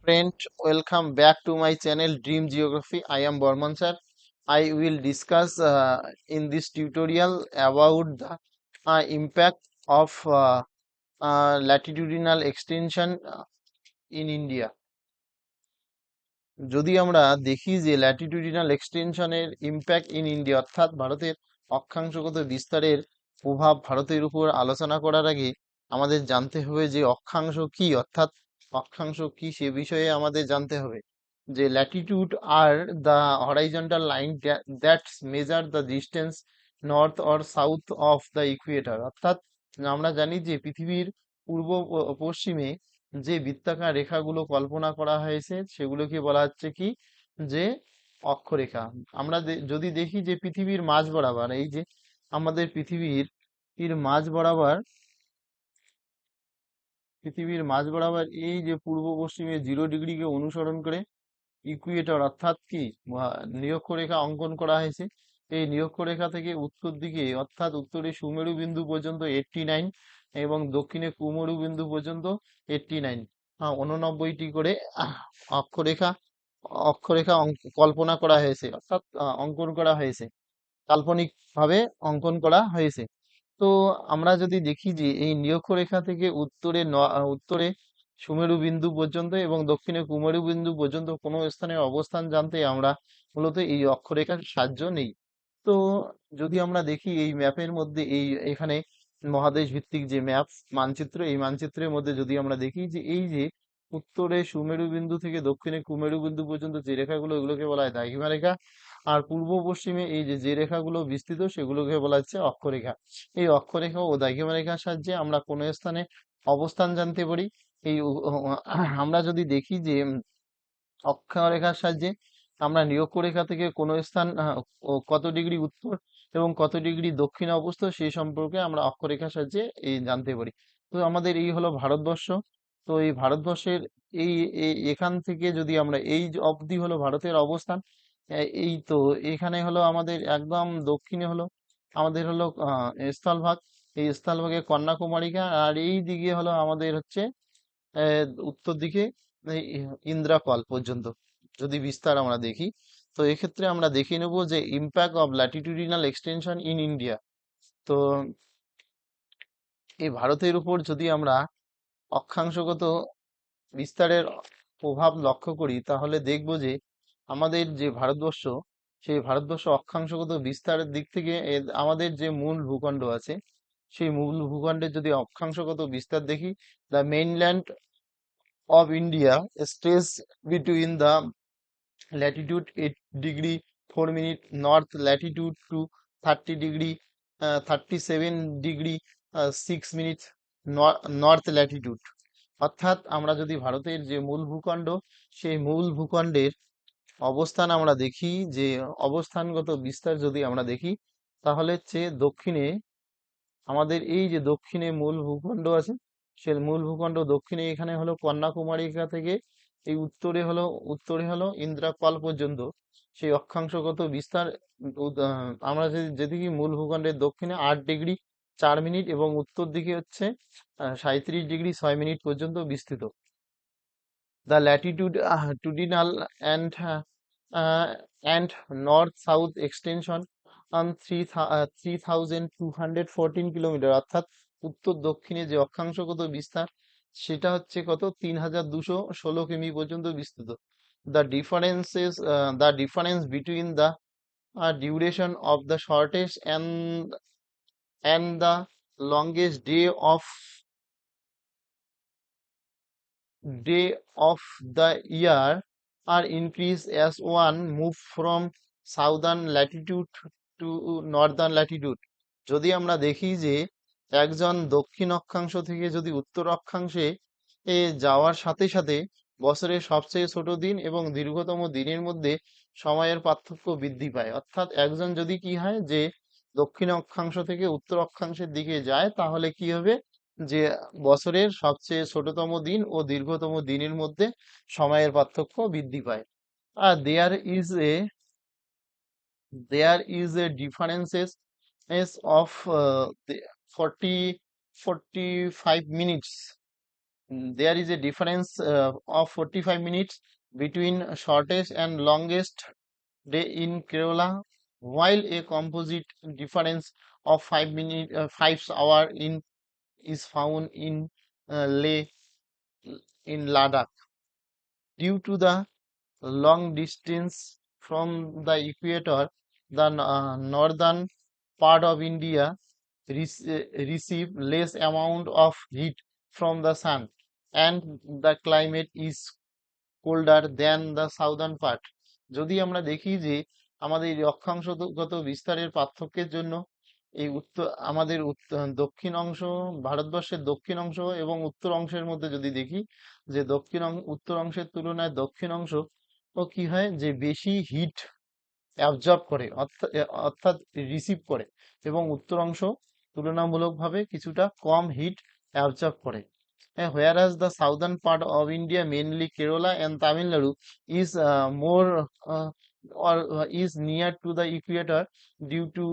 Friend, welcome back to my channel Dream Geography. I am Burman sir. I will discuss in this tutorial about the impact of latitudinal extension in India. যদি আমরা দেখি যে ল্যাটিটিউডিনাল এক্সটেনশনের impact in India অর্থাৎ ভারতের অক্ষাংশগত বিস্তারের প্রভাব ভারতের উপর আলোচনা করার আগে আমাদের জানতে হবে যে অক্ষাংশ কি অর্থাৎ অক্ষাংশ কি সে বিষয়ে আমাদের জানতে হবে যে Latitude are the horizontal line that measure the distance north or south of the Ecuador অর্থাৎ আমরা জানি যে পৃথিবীর পূর্ব পশ্চিমে যে বৃত্তাকার রেখাগুলো কল্পনা করা হয়েছে সেগুলোকে বলা হচ্ছে কি যে অক্ষরেখা। আমরা যদি দেখি যে পৃথিবীর মাঝ বরাবর এই যে আমাদের পৃথিবীর মাঝ বরাবর এই যে পূর্ব পশ্চিমে 0 ডিগ্রিকে অনুসরণ করে ইকুয়েটর অর্থাৎ কি নিরক্ষরেখা অঙ্কন করা হয়েছে। এই নিরক্ষরেখা থেকে উত্তর দিকে অর্থাৎ উত্তরে সুমেরু বিন্দু পর্যন্ত 89 এবং দক্ষিণে কুমেরু বিন্দু পর্যন্ত 89 89টি করে অক্ষরেখা অক্ষরেখা কল্পনা করা হয়েছে অর্থাৎ অঙ্কন করা হয়েছে, কাল্পনিক ভাবে অঙ্কন করা হয়েছে। তো আমরা যদি দেখি যে এই নিরক্ষরেখা থেকে উত্তরে সুমেরু বিন্দু পর্যন্ত এবং দক্ষিণে কুমেরু বিন্দু পর্যন্ত কোনো স্থানের অবস্থান জানতে আমরা মূলত এই অক্ষরেখার সাহায্য নেই। তো যদি আমরা দেখি এই ম্যাপের মধ্যে এখানে মহাদেশ ভিত্তিক যে ম্যাপ মানচিত্র, এই মানচিত্রের মধ্যে যদি আমরা দেখি যে এই যে উত্তরে সুমেরু বিন্দু থেকে দক্ষিণে কুমেরু বিন্দু পর্যন্ত যে রেখাগুলো এগুলোকে বলা হয় দ্রাঘিমা রেখা, আর পূর্ব পশ্চিমে এই যে রেখাগুলো বিস্তৃত সেগুলোকে বলা হচ্ছে অক্ষরেখা। এই অক্ষরেখা ও দ্রাঘিমা রেখার সাহায্যে আমরা কোনো স্থানে অবস্থান জানতে পারি। এই আমরা যদি দেখি যে অক্ষরেখার সাহায্যে আমরা নিরক্ষরেখা থেকে কোনো স্থান কত ডিগ্রি উত্তর এবং কত ডিগ্রি দক্ষিণে অবস্থিত সেই সম্পর্কে আমরা অক্ষরেখার সাহায্যে জানতে পারি। তো আমাদের এই হলো ভারতবর্ষ। তো এই ভারতবর্ষের এই এখান থেকে যদি আমরা এই যে অবধি হলো ভারতের অবস্থান। এই তো এখানে হলো আমাদের একদম দক্ষিণে হলো আমাদের হলো স্থলভাগ। এই স্থলভাগে কন্যাকুমারিকা, আর এই দিকে হলো আমাদের হচ্ছে উত্তর দিকে এই ইন্দ্রাকল পর্যন্ত যদি বিস্তার আমরা দেখি। তো এক্ষেত্রে আমরা দেখে নেব যে impact of ল্যাটিটিউডিনাল extension in India. তো এই ভারতের উপর যদি আমরা অক্ষাংশগত বিস্তারের প্রভাব লক্ষ্য করি তাহলে দেখব যে আমাদের যে ভারতবর্ষ সেই ভারতবর্ষ অক্ষাংশগত বিস্তারের দিক থেকে আমাদের যে মূল ভূখণ্ড আছে সেই মূল ভূখণ্ডের যদি অক্ষাংশগত বিস্তার দেখি, the mainland of India stays between the latitude 8 degree 4 minute north latitude to 30 degree 37 degree 6 minutes north latitude। অর্থাৎ আমরা যদি ভারতের যে মূল ভূখণ্ড সেই মূল ভূখণ্ডের অবস্থান আমরা দেখি যে অবস্থানগত বিস্তার যদি আমরা দেখি তাহলে হচ্ছে দক্ষিণে আমাদের এই যে দক্ষিণে মূল ভূখণ্ড আছে সে মূল ভূখণ্ড দক্ষিণে এখানে হলো কন্যাকুমারিকা থেকে এই উত্তরে হলো ইন্দ্রাকল পর্যন্ত সেই অক্ষাংশগত বিস্তার। আমরা যদি যেদিকে মূল ভূখণ্ডের দক্ষিণে 8 ডিগ্রি 4 মিনিট এবং উত্তর দিকে হচ্ছে 37 ডিগ্রি 6 মিনিট পর্যন্ত বিস্তৃত। The ল্যাটিটিউডিনাল and and north-south extension on 3,214 kilometre অর্থাৎ উত্তর দক্ষিণে যে অক্ষাংশগত বিস্তার সেটা হচ্ছে কত 3,216 কিমি পর্যন্ত বিস্তৃত। The difference between the duration of the shortest and the longest day of the year are increased as one move from southern latitude to northern latitude। যদি আমরা দেখি যে একজন দক্ষিণ অক্ষাংশ থেকে যদি উত্তর অক্ষাংশে যাওয়ার সাথে সাথে বছরের সবচেয়ে ছোট দিন এবং দীর্ঘতম দিনের মধ্যে সময়ের পার্থক্য বৃদ্ধি পায়। অর্থাৎ একজন যদি কি হয় যে দক্ষিণ অক্ষাংশ থেকে উত্তর অক্ষাংশের দিকে যায় তাহলে কি হবে যে বছরের সবচেয়ে ছোটতম দিন ও দীর্ঘতম দিনের মধ্যে সময়ের পার্থক্য বৃদ্ধি পায়। আর there is a differences of 45 minutes there is a difference of 45 minutes between shortest and longest day in Kerala, while a composite difference of 5 hour in is found in Leh in Ladakh. Due to the long distance from the equator, the northern part of India receive less amount of heat from the sun, and the climate is colder than the southern part. যদি আমরা দেখি যে আমাদের এই অক্ষাংশগত বিস্তারের পার্থক্যের জন্য এই আমাদের দক্ষিণ অংশ, ভারতবর্ষের দক্ষিণ অংশ এবং উত্তর অংশের মধ্যে যদি দেখি যে উত্তর অংশের তুলনায় দক্ষিণ অংশ ও কি হয় যে বেশি হিট অ্যাবজর্ব করে, অর্থাৎ রিসিভ করে, এবং উত্তর অংশ তুলনামূলকভাবে কিছুটা কম হিট অ্যাবজর্ব করে। Whereas the southern part of India, mainly Kerala and Tamil Nadu, is more or is near to the equator, due to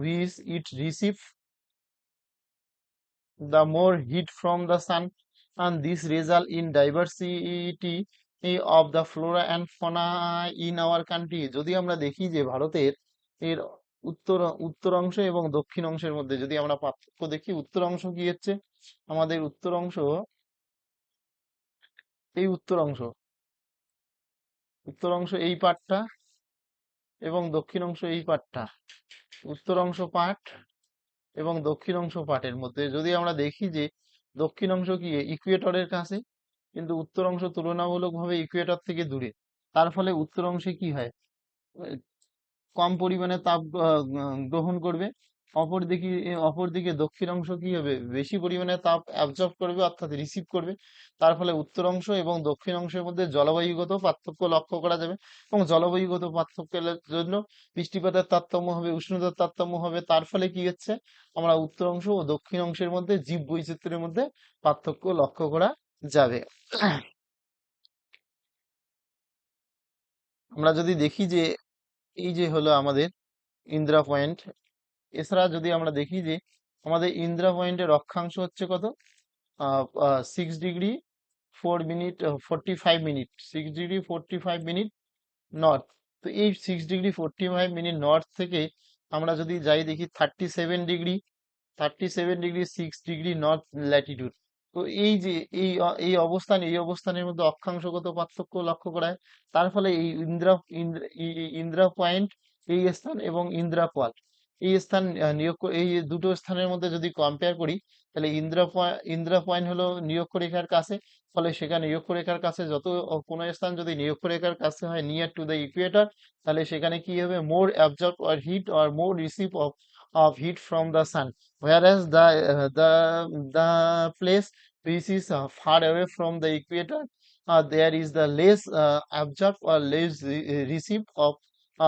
which it receives the more heat from the sun, and this result in diversity of the flora and fauna in our country. যদি আমরা দেখি যে ভারতের এর উত্তর অংশ এবং দক্ষিণ অংশের মধ্যে যদি আমরা পার্থক্য দেখি, উত্তর অংশ কি হচ্ছে, আমাদের এই উত্তর অংশ এই পাটটা এবং দক্ষিণ অংশ এই পাটটা, উত্তর অংশ পাট এবং দক্ষিণ অংশ পাটের মধ্যে যদি আমরা দেখি যে দক্ষিণ অংশ কি ইকুয়েটরের কাছে, কিন্তু উত্তর অংশ তুলনামূলকভাবে ইকুয়েটর থেকে দূরে। তার ফলে উত্তর অংশে কি হয়, কম পরিমাণে তাপ গ্রহণ করবে। অপরদিকে দক্ষিণ অংশ কি হবে, বেশি পরিমাণে তাপ অ্যাবজর্ব করবে, অর্থাৎ রিসিভ করবে। তার ফলে উত্তর অংশ এবং দক্ষিণ অংশের মধ্যে জলবায়ুগত পার্থক্য লক্ষ্য করা যাবে, এবং জলবায়ুগত পার্থক্যের জন্য বৃষ্টিপাতের তারতম্য হবে, উষ্ণতার তারতম্য হবে। তার ফলে কি হচ্ছে, আমরা উত্তর অংশ ও দক্ষিণ অংশের মধ্যে জীব বৈচিত্র্যের মধ্যে পার্থক্য লক্ষ্য করা যাবে। আমরা যদি দেখি যে এই যে হলো আমাদের ইন্দিরা পয়েন্ট, এছাড়া যদি আমরা দেখি যে আমাদের ইন্দিরা পয়েন্টের অক্ষাংশ হচ্ছে কত, 6°4', 45', 6°45' নর্থ। তো এই 6°45' নর্থ থেকে আমরা যদি যাই দেখি 37°6' নর্থ ল্যাটিটিউড। তো এই যে এই অবস্থানের মধ্যে অক্ষাংশগত পার্থক্য লক্ষ্য করা হয়। তার ফলে এই ইন্দিরা পয়েন্ট এই স্থান এবং ইন্দিরা পল এই স্থান এই দুটো স্থানের মধ্যে যদি কম্পেয়ার করি, তাহলে ইন্দিরা পয়েন্ট হলো নিরক্ষরেখার কাছে। ফলে সেখানে নিরক্ষরেখার কাছে কোনো স্থান যদি নিরক্ষরেখার কাছে হয়, নিয়ার টু দ্য ইকুয়েটর, তাহলে সেখানে কি হবে, more absorb or heat or more receive of heat from the sun, whereas the place which is far away from the equator, there is the less absorb or less receive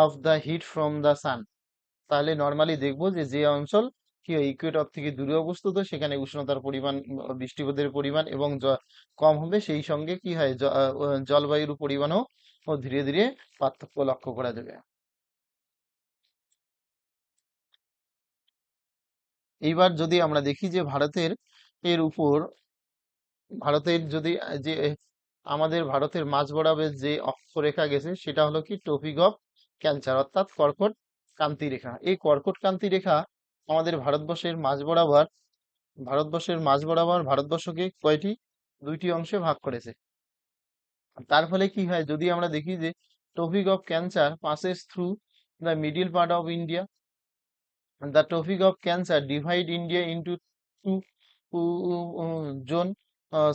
of the heat from the sun. তাহলে normally দেখবো যে যে অঞ্চল কি Ecuador থেকে দূরে অবস্থিত, সেখানে উষ্ণতার পরিমাণ, বৃষ্টিপাতের পরিমাণ এবং কম হবে, সেই সঙ্গে কি হয়, জলবায়ুর পরিমাণও ধীরে ধীরে পার্থক্য লক্ষ্য করা যাবে। এইবার যদি আমরা দেখি যে যে আমাদের ভারতের মাঝ বরাবর যে অক্ষরেখা গেছে, সেটা হলো কি টপিক অফ ক্যান্সার, অর্থাৎ কর্কট ক্রান্তি রেখা। এই কর্কট ক্রান্তি রেখা আমাদের ভারতবর্ষকে দুইটি অংশে ভাগ করেছে। তার ফলে কি হয়, যদি আমরা দেখি যে topic of cancer passes through the middle part of India. The Tropic of Cancer divide India into two zone,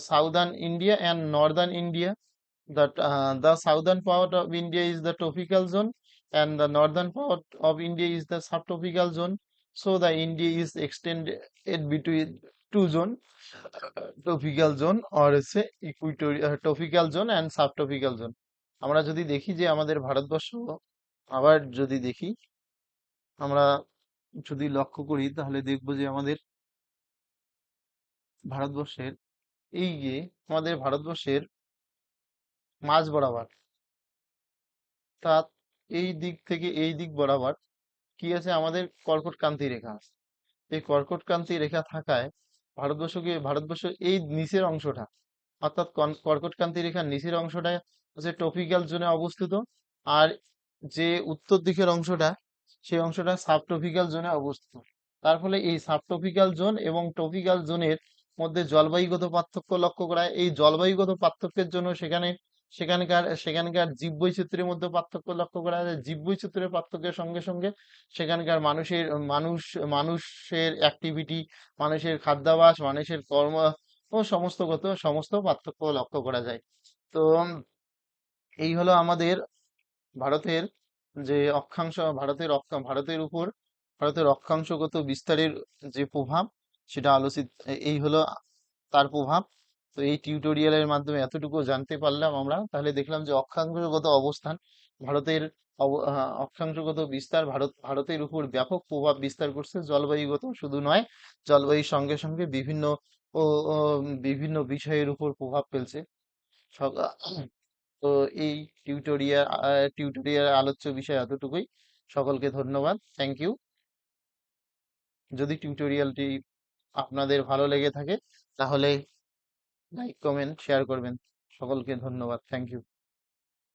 southern India and northern India. The southern part of India is the tropical zone, and the northern part of India is the subtropical zone. So the India is extended between two zone, tropical zone or say tropical zone and subtropical zone. আমরা যদি দেখি যে আমাদের ভারতবর্ষ, আবার যদি দেখি আমরা যদি লক্ষ্য করি, তাহলে দেখবো যে আমাদের ভারতবর্ষের মাঝ বরাবর, তা এই দিক থেকে এই দিক বরাবর কি আছে, আমাদের কর্কট ক্রান্তি রেখা আছে। এই কর্কট ক্রান্তি রেখা থাকায় ভারতবর্ষ এই নিচের অংশটা, অর্থাৎ কর্কটক্রান্তি রেখার নিচের অংশটা হচ্ছে ট্রপিক্যাল জোনে অবস্থিত। আর যে উত্তর দিকের অংশটা, সেই অংশটা সাবট্রপিক্যাল জোনে অবস্থিত। তার ফলে এই সাবট্রপিক্যাল জোন এবং ট্রপিক্যাল জোনের মধ্যে জলবায়ুগত পার্থক্য লক্ষ্য করা হয়। এই জলবায়ুগত পার্থক্যের জন্য সেখানকার জীববৈচিত্র্যের মধ্যে পার্থক্য লক্ষ্য করা যায়। জীববৈচিত্র্যের পার্থক্যের সঙ্গে সঙ্গে সেখানকার মানুষের অ্যাক্টিভিটি, মানুষের খাদ্যাভ্যাস, মানুষের কর্ম ও সমস্ত পার্থক্য লক্ষ্য করা যায়। তো এই হলো আমাদের ভারতের যে অক্ষাংশ, ভারতের উপর ভারতের অক্ষাংশগত বিস্তারের যে প্রভাব, সেটা আলোচিত। এই হলো তার প্রভাব। তো এই টিউটোরিয়ালের মাধ্যমে এতটুকু জানতে পারলাম আমরা। তাহলে দেখলাম যে অক্ষাংশগত অবস্থান, ভারতের অক্ষাংশগত বিস্তার ভারতের উপর ব্যাপক প্রভাব বিস্তার করছে, জলবায়ুগত শুধু নয়, জলবায়ুর সঙ্গে সঙ্গে ও ও বিষয়ের উপর প্রভাব ফেলছে। সব- তো এই টিউটোরিয়াল আলোচ্য বিষয় এতটুকুই। সকলকে ধন্যবাদ, থ্যাংক ইউ। যদি টিউটোরিয়ালটি আপনাদের ভালো লেগে থাকে, তাহলে লাইক কমেন্ট শেয়ার করবেন। সকলকে ধন্যবাদ, থ্যাংক ইউ।